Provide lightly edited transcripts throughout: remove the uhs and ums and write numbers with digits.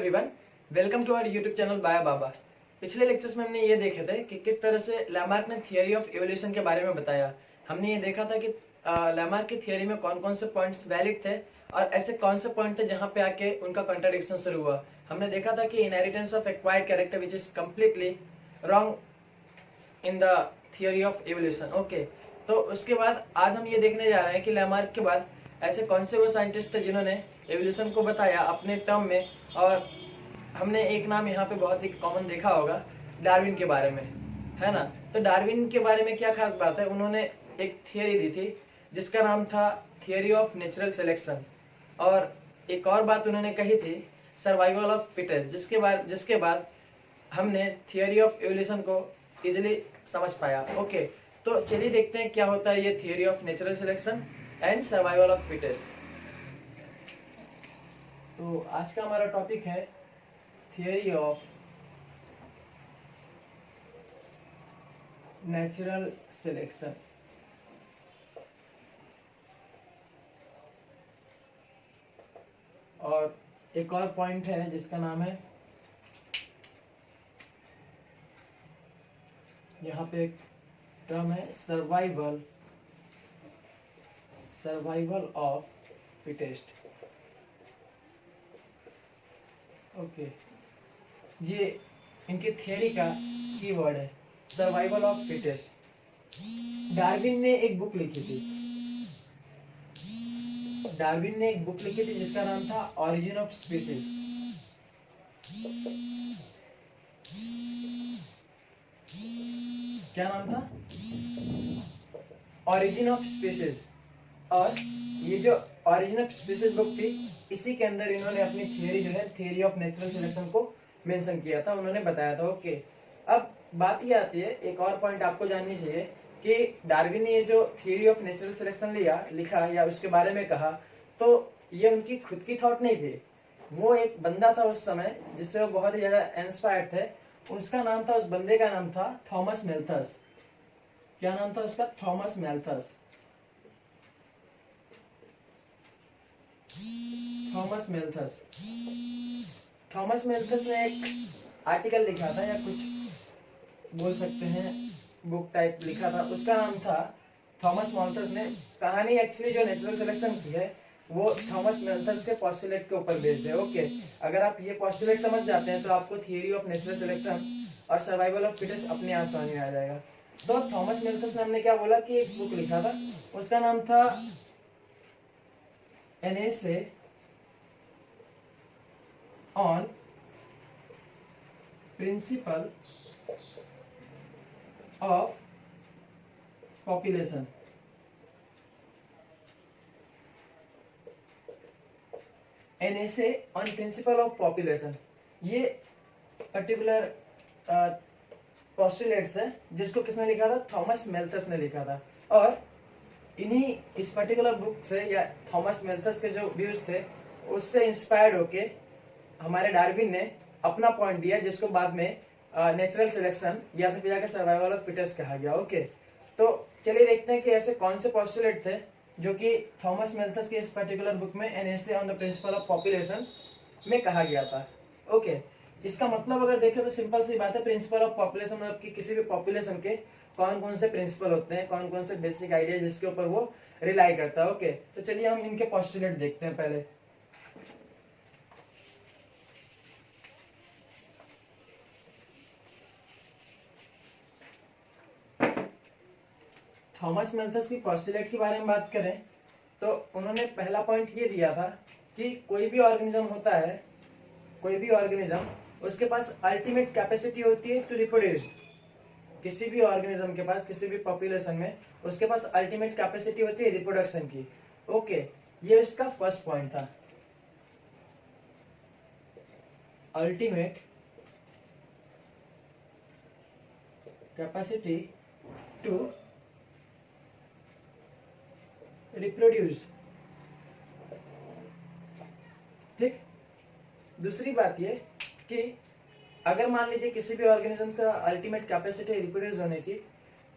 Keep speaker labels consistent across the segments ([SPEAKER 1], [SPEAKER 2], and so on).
[SPEAKER 1] Everyone, welcome to our YouTube channel बाया बाबा। पिछले लेक्चर्स में हमने ये देखे थे कि किस तरह से लैमार्क ने थियरी ऑफ इवोल्यूशन के बारे में बताया। हमने ये देखा था कि लैमार्क की थियरी में कौन कौन से पॉइंट्स वैलिड थे और ऐसे कौन से पॉइंट थे जहाँ पे आके उनका कॉन्ट्राडिक्शन शुरू हुआ। हमने देखा था कि inheritance of acquired character which is completely wrong in the theory of evolution. Okay, तो उसके बाद आज हम ये देखने जा रहे हैं कि लैमार्क के बाद ऐसे कौन से वो साइंटिस्ट थे जिन्होंने एवोल्यूशन को बताया अपने टर्म में। और हमने एक नाम यहाँ पे बहुत ही कॉमन देखा होगा, डार्विन के बारे में, है ना। तो डार्विन के बारे में क्या खास बात है, उन्होंने एक थियरी दी थी जिसका नाम था थियरी ऑफ नेचुरल सिलेक्शन। और एक और बात उन्होंने कही थी सर्वाइवल ऑफ फिटेस्ट, जिसके बाद हमने थियरी ऑफ एवोल्यूशन को इजीली समझ पाया। ओके, तो चलिए देखते हैं क्या होता है ये theory of natural selection and survival of fittest. तो आज का हमारा टॉपिक है थियरी ऑफ नेचुरल सिलेक्शन। और एक और पॉइंट है जिसका नाम है, यहाँ पे एक टर्म है सर्वाइवल ऑफ फिटेस्ट। ओके, ये इनकी थियरी का कीवर्ड है, सर्वाइवल ऑफ फिटेस्ट। डार्विन ने एक बुक लिखी थी, जिसका नाम था ऑरिजिन ऑफ स्पीसीज। क्या नाम था? Origin of species. और ये जो ऑरिजिन ऑफ स्पीसीज बुक थी, इसी के अंदर इन्होंने अपनी थियरी जो है थियरी ऑफ नेचुरल सिलेक्शन को मेंशन किया था, उन्होंने बताया था। ओके, अब बात ये आती है, एक और पॉइंट आपको जाननी चाहिए कि डार्विन ने ये जो थियरी ऑफ नेचुरल सिलेक्शन लिखा या उसके बारे में कहा, तो ये उनकी खुद की थॉट नहीं थी। वो एक बंदा था उस समय जिससे वो बहुत ही ज्यादा इंस्पायर्ड थे। उसका नाम था, उस बंदे का नाम था थॉमस मैल्थस। क्या नाम था उसका? थॉमस मैल्थस। थॉमस मैल्थस ने एक आर्टिकल लिखा था, या कुछ बोल सकते हैं बुक टाइप लिखा था, उसका नाम था थॉमस मैल्थस ने। कहानी एक्चुअली जो नेचुरल सिलेक्शन की है वो थॉमस मैल्थस के पोस्टुलेट के ऊपर बेस्ड है। ओके, अगर आप ये पोस्टुलेट समझ जाते हैं तो आपको थियरी ऑफ नेचुरल सिलेक्शन और सर्वाइवल ऑफ फिटेस्ट अपने आप समझ में आ जाएगा। तो थॉमस मैल्थस ने हमने क्या बोला कि एक बुक लिखा था, उसका नाम था an essay on principle of population. An essay on principle of population, ये पर्टिकुलर पोस्टुलेट्स है जिसको किसने लिखा था? थॉमस मैल्थस ने लिखा था। और इस पर्टिकुलर बुक से या थॉमस मैल्थस के जो व्यूज थे उससे इंस्पायर्ड होके हमारे डार्विन ने अपना पॉइंट दिया, जिसको बाद में नेचुरल सिलेक्शन या फिर जाकर सर्वाइवल ऑफ फिटेस्ट कहा गया। ओके, तो चलिए देखते हैं कि ऐसे कौन से पोस्टुलेट थे जो कि थॉमस मैल्थस के इस पर्टिकुलर बुक में an essay on the principle of population में कहा गया था। ओके, इसका मतलब अगर देखें तो सिंपल सी बात है, प्रिंसिपल ऑफ पॉपुलेशन मतलब कि किसी भी पॉपुलेशन के कौन कौन से प्रिंसिपल होते हैं, कौन कौन से बेसिक आइडिया जिसके ऊपर वो रिलाई करता है। ओके, तो चलिए हम इनके पोस्टुलेट देखते हैं पहले। थॉमस मैल्थस की पोस्टुलेट के बारे में बात करें तो उन्होंने पहला पॉइंट ये दिया था कि कोई भी ऑर्गेनिज्म होता है, कोई भी ऑर्गेनिज्म, उसके पास अल्टीमेट कैपेसिटी होती है टू रिप्रोड्यूस। किसी भी ऑर्गेनिज्म के पास, किसी भी पॉपुलेशन में उसके पास अल्टीमेट कैपेसिटी होती है रिप्रोडक्शन की। ओके, ये इसका फर्स्ट पॉइंट था, अल्टीमेट कैपेसिटी टू रिप्रोड्यूस। ठीक, दूसरी बात ये कि अगर मान लीजिए किसी भी ऑर्गेनिज्म का अल्टीमेट कैपेसिटी रिप्रोड्यूस होने की,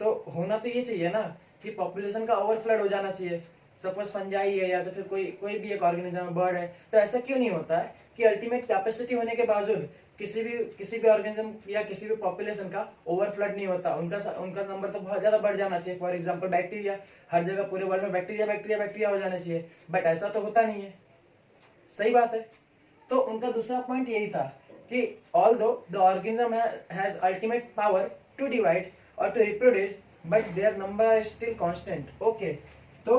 [SPEAKER 1] तो होना तो ये चाहिए ना कि पॉपुलेशन का ओवरफ्लड हो जाना चाहिए। सपोज फंजाई है या तो फिर कोई कोई भी एक ऑर्गेनिज्म बर्ड है, तो ऐसा क्यों नहीं होता है कि अल्टीमेट कैपेसिटी होने के बावजूद किसी भी ऑर्गेनिज्म या किसी भी पॉपुलेशन का ओवरफ्लड नहीं होता, उनका नंबर तो बहुत ज्यादा बढ़ जाना चाहिए। फॉर एग्जांपल बैक्टीरिया, हर जगह पूरे वर्ल्ड में बैक्टीरिया बैक्टीरिया बैक्टीरिया हो जाना चाहिए, बट ऐसा तो होता नहीं है। सही बात है। तो उनका दूसरा पॉइंट यही था कि although the organism has ultimate power to divide और to reproduce but their number are still constant. Okay, तो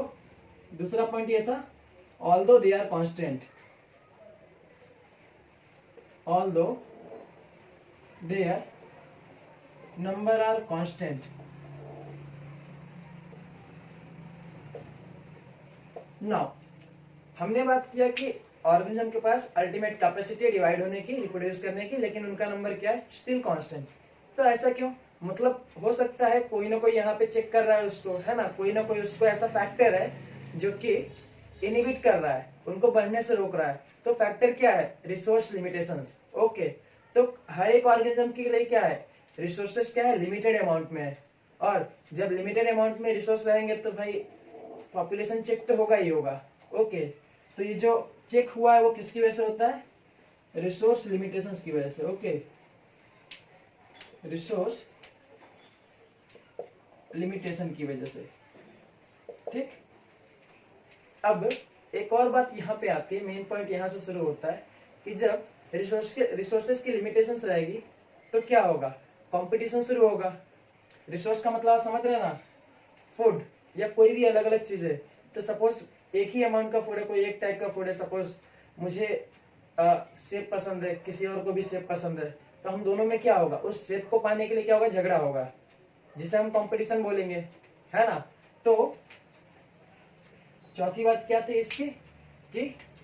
[SPEAKER 1] दूसरा पॉइंट ये था, although they are constant, although their number are constant. Now हमने बात किया कि ऑर्गेनिज्म के पास अल्टीमेट कैपेसिटी डिवाइड होने की, रिप्रोड्यूस करने की, लेकिन उनका नंबर क्या है, स्टिल कांस्टेंट। तो ऐसा क्यों? मतलब हो सकता है कोई ना कोई यहाँ पे चेक कर रहा है उसको, है ना, कोई ना कोई उसको ऐसा फैक्टर है जो कि इनहिबिट कर रहा है, उनको बढ़ने से रोक रहा है। तो फैक्टर क्या है? Resource limitations. ओके, तो हर एक ऑर्गेनिज्म के लिए क्या है, रिसोर्सेस क्या है, लिमिटेड अमाउंट में है। और जब लिमिटेड अमाउंट में रिसोर्स रहेंगे तो भाई पॉपुलेशन चेक तो होगा ही होगा। ओके, तो ये जो चेक हुआ है वो किसकी वजह से होता है? रिसोर्स लिमिटेशंस की वजह से। ओके, रिसोर्स लिमिटेशन की वजह से। ठीक, अब एक और बात यहाँ पे आती है, मेन पॉइंट यहाँ से शुरू होता है कि जब रिसोर्सेस की लिमिटेशंस रहेगी तो क्या होगा? कंपटीशन शुरू होगा। रिसोर्स का मतलब आप समझ रहे हैं ना, फूड या कोई भी अलग अलग चीज है। तो सपोज एक ही अमाउंट का फूड है, कोई एक टाइप का फूड है, सपोज मुझे सेब पसंद है, किसी और को भी सेब पसंद है, तो हम दोनों में क्या होगा, उस सेब को पाने के लिए क्या होगा, झगड़ा होगा, जिसे हम कंपटीशन बोलेंगे, है ना। तो चौथी बात क्या थी इसकी, कि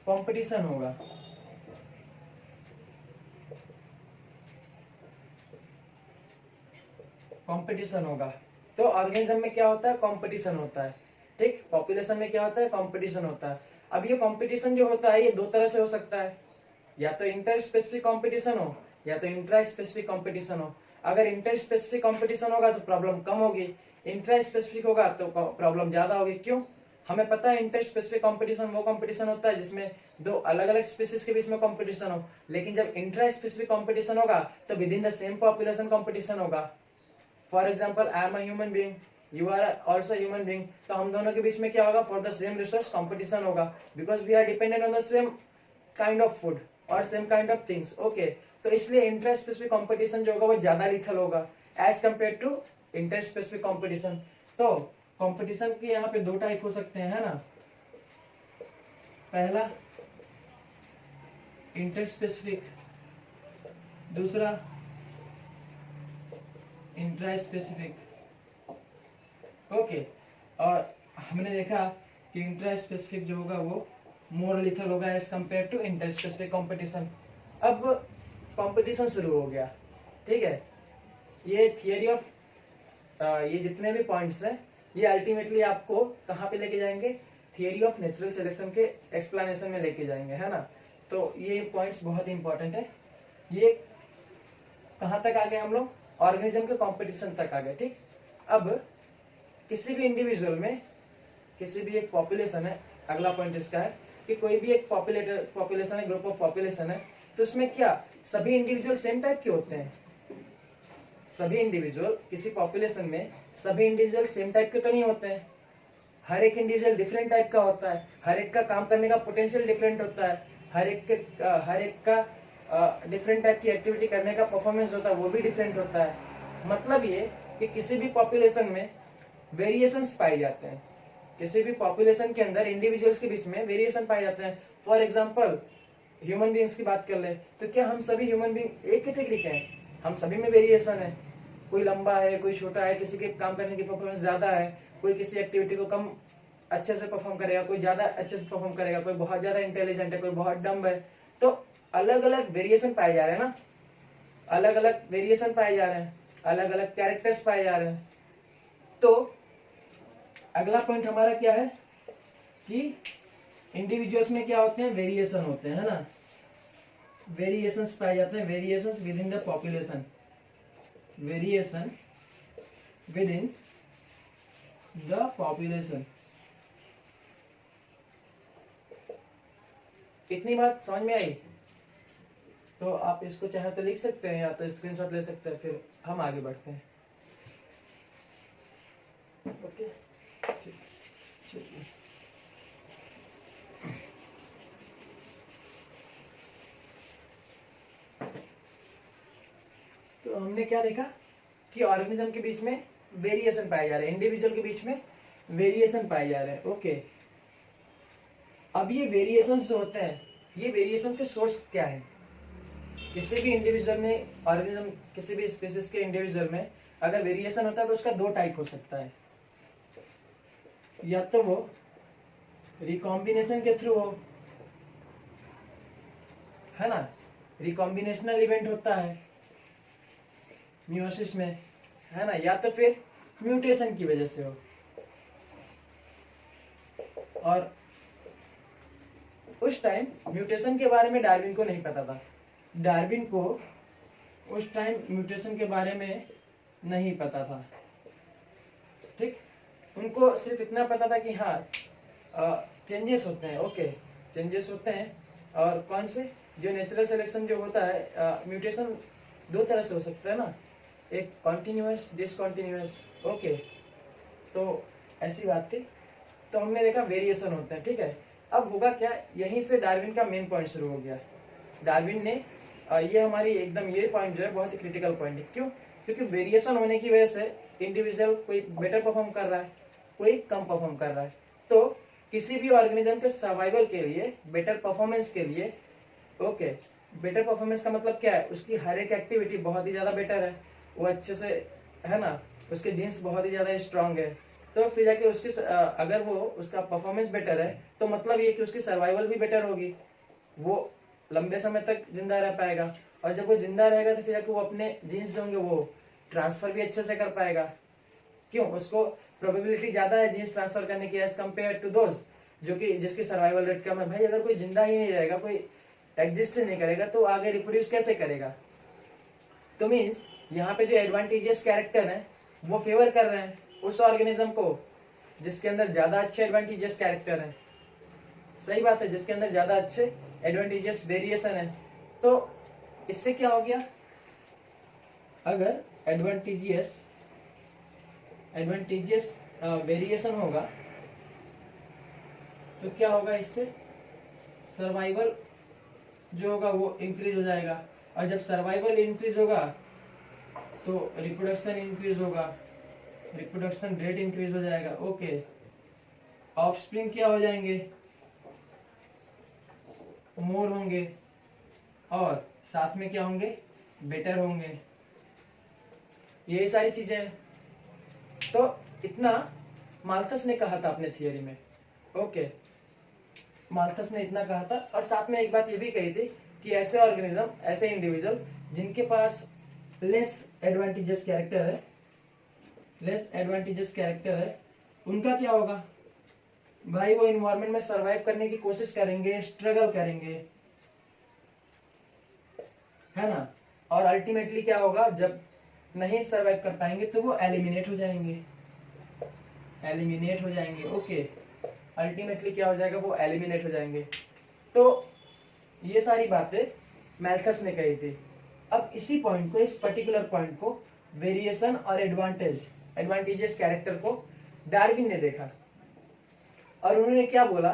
[SPEAKER 1] कंपटीशन होगा। कंपटीशन होगा, तो ऑर्गेनिज्म में क्या होता है, कंपटीशन होता है। ठीक, पॉपुलेशन में क्या होता है, कंपटीशन होता है। अब ये कंपटीशन जो होता है ये दो तरह से हो सकता है, या तो इंटर स्पेसिफिक कंपटीशन हो या तो इंट्रा स्पेसिफिक कंपटीशन हो। अगर इंटर स्पेसिफिक कंपटीशन होगा तो प्रॉब्लम कम होगी, इंट्रा स्पेसिफिक होगा तो प्रॉब्लम ज्यादा होगी। क्यों? हमें पता है इंटर स्पेसिफिक कंपटीशन वो कंपटीशन होता है जिसमें दो अलग अलग स्पीसीज के बीच में कंपटीशन हो, लेकिन जब इंट्रा स्पेसिफिक कंपटीशन होगा तो within the same population competition होगा। For example, I am a human being, you are also human being, तो हम दोनों के बीच में क्या होगा, for the same resource competition होगा, because we are dependent on the same kind of food और same kind of things. Okay, तो इसलिए इंटर स्पेसिफिक कंपटीशन जो होगा वो ज्यादा लिथल होगा as compare to inter specific competition. तो कंपटीशन के यहाँ पे दो टाइप हो सकते हैं, है ना। पहला इंटर स्पेसिफिक, दूसरा इंट्रा स्पेसिफिक। ओके, और हमने देखा कि इंट्रा स्पेसिफिक जो होगा वो मोर लिथल होगा as compare to inter specific competition. अब कंपटीशन शुरू हो गया, ठीक है। ये थियरी ऑफ ये जितने भी पॉइंट्स हैं ये अल्टीमेटली आपको कहाँ पे लेके जाएंगे, थियरी ऑफ नेचुरल सिलेक्शन के एक्सप्लेनेशन में लेके जाएंगे, है ना। तो ये पॉइंट्स बहुत इंपॉर्टेंट है। ये कहाँ तक आ गए हम लोग, ऑर्गेनिज्म के कंपटीशन तक आ गए। ठीक, अब किसी भी इंडिविजुअल में, किसी भी एक पॉपुलेशन है, अगला पॉइंट इसका है कि कोई भी एक पॉपुलेशन है, ग्रुप ऑफ पॉपुलेशन है, तो उसमें क्या सभी इंडिविजुअल सेम टाइप के होते हैं? सभी इंडिविजुअल किसी पॉपुलेशन में सभी इंडिविजुअल सेम टाइप के तो नहीं होते हैं। हर एक इंडिविजुअल डिफरेंट टाइप का होता है, हर एक का काम करने का पोटेंशियल डिफरेंट होता है, हर एक का डिफरेंट टाइप की एक्टिविटी करने का परफॉर्मेंस होता है, वो भी डिफरेंट होता है। मतलब ये कि किसी भी पॉपुलेशन में वेरिएशंस पाए जाते हैं, किसी भी पॉपुलेशन के अंदर इंडिविजुअल्स के बीच में वेरिएशन पाए जाते हैं। फॉर एग्जांपल, ह्यूमन बीइंग्स की बात कर ले तो क्या हम सभी ह्यूमन बीइंग एक कैटेगरी के हैं? हम सभी में वेरिएशन है, कोई लंबा है, कोई छोटा है, किसी के काम करने की परफॉर्मेंस ज्यादा है, कोई किसी एक्टिविटी को कम अच्छे से परफॉर्म करेगा, कोई ज्यादा अच्छे से परफॉर्म करेगा, कोई बहुत ज्यादा इंटेलिजेंट है, कोई बहुत डम्ब है। तो अलग अलग वेरिएशन पाए जा रहे हैं ना, अलग अलग वेरिएशन पाए जा रहे हैं, अलग अलग कैरेक्टर्स पाए जा रहे हैं। तो अगला पॉइंट हमारा क्या है कि इंडिविजुअल्स में क्या होते हैं, वेरिएशन होते हैं, है ना। वेरिएशंस पाए जाते हैं, variations with in the population, variation with in the population. इतनी बात समझ में आई? तो आप इसको चाहे तो लिख सकते हैं या तो स्क्रीनशॉट ले सकते हैं, फिर हम आगे बढ़ते हैं। ओके, चलिए। तो हमने क्या देखा कि ऑर्गेनिज्म के बीच में वेरिएशन पाए जा रहे हैं, इंडिविजुअल के बीच में वेरिएशन पाए जा रहे हैं। ओके, अब ये वेरिएशंस जो होते हैं, ये वेरिएशंस के सोर्स क्या है? किसी भी इंडिविजुअल में, ऑर्गेनिज्म किसी भी स्पीसीज के इंडिविजुअल में अगर वेरिएशन होता है तो उसका दो टाइप हो सकता है। या तो वो रिकॉम्बिनेशन के थ्रू हो, है ना, रिकॉम्बिनेशनल इवेंट होता है मियोसिस में, है ना, या तो फिर म्यूटेशन की वजह से हो। और उस टाइम म्यूटेशन के बारे में डार्विन को नहीं पता था। डार्विन को उस टाइम म्यूटेशन के बारे में नहीं पता था, ठीक। उनको सिर्फ इतना पता था कि हाँ चेंजेस होते हैं। ओके, चेंजेस होते हैं। और कौन से, जो नेचुरल सिलेक्शन जो होता है, म्यूटेशन दो तरह से हो सकता है ना, एक कॉन्टिन्यूअस, डिसकॉन्टिन्यूअस। ओके, तो ऐसी बात थी। तो हमने देखा वेरिएशन होते हैं, ठीक है। अब होगा क्या, यहीं से डार्विन का मेन पॉइंट शुरू हो गया। डार्विन ने ये हमारी एकदम ये पॉइंट जो है बहुत ही क्रिटिकल पॉइंट है। क्यों? क्योंकि वेरिएशन होने की वजह से इंडिविजुअल कोई बेटर परफॉर्म कर रहा है, कोई कम परफॉर्म कर रहा है। तो किसी भी ऑर्गेनिज्म के सर्वाइवल के लिए, बेटर परफॉर्मेंस के लिए, ओके, बेटर परफॉर्मेंस का मतलब क्या है, उसकी हर एक एक्टिविटी बहुत ही ज्यादा बेटर है, वो अच्छे से, है ना, उसके जीन्स बहुत ही ज्यादा स्ट्रांग है। तो फिर जाके उसकी अगर वो उसका परफॉर्मेंस बेटर है तो मतलब ये कि उसकी सर्वाइवल भी बेटर होगी, वो लंबे समय तक जिंदा रह पाएगा। और जब वो जिंदा रहेगा तो फिर जाके वो अपने जीन्स जो होंगे वो ट्रांसफर भी अच्छे से कर पाएगा। क्यों? उसको प्रोबेबिलिटी ज्यादा है जीन्स ट्रांसफर करने की एज कम्पेयर टू दोज जो कि जिसकी सर्वाइवल रेट कम है। भाई अगर कोई जिंदा ही नहीं रहेगा, कोई एग्जिस्ट नहीं करेगा तो आगे रिप्रोड्यूस कैसे करेगा? तो मीन्स यहाँ पे जो एडवांटेजेस कैरेक्टर है वो फेवर कर रहे हैं उस ऑर्गेनिज्म को जिसके अंदर ज्यादा अच्छे एडवांटेजेस कैरेक्टर है। सही बात है, जिसके अंदर ज्यादा अच्छे एडवांटेजेस वेरिएशन है। तो इससे क्या हो गया, अगर एडवांटेजेस वेरिएशन होगा तो क्या होगा, इससे सर्वाइवल जो होगा वो इंक्रीज हो जाएगा। और जब सर्वाइवल इंक्रीज होगा तो रिप्रोडक्शन इंक्रीज होगा, रिप्रोडक्शन रेट इंक्रीज हो जाएगा। ओके, ऑफस्प्रिंग क्या हो जाएंगे, मोर होंगे, और साथ में क्या होंगे, बेटर होंगे। यही सारी चीजें हैं। तो इतना माल्थस ने कहा था अपने थियरी में। ओके, माल्थस ने इतना कहा था। और साथ में एक बात ये भी कही थी कि ऐसे ऑर्गेनिज्म, ऐसे इंडिविजुअल जिनके पास लेस एडवांटेजेस कैरेक्टर है, उनका क्या होगा भाई, वो इन्वायरमेंट में सरवाइव करने की कोशिश करेंगे, स्ट्रगल करेंगे, है ना। और अल्टीमेटली क्या होगा, जब नहीं सरवाइव कर पाएंगे तो वो एलिमिनेट हो जाएंगे। ओके, अल्टीमेटली क्या हो जाएगा, वो एलिमिनेट हो जाएंगे। तो ये सारी बातें मैल्थस ने कही थी। अब इसी पॉइंट को, इस पर्टिकुलर पॉइंट को, वेरिएशन और एडवांटेजेस कैरेक्टर को डार्विन ने देखा और उन्होंने क्या बोला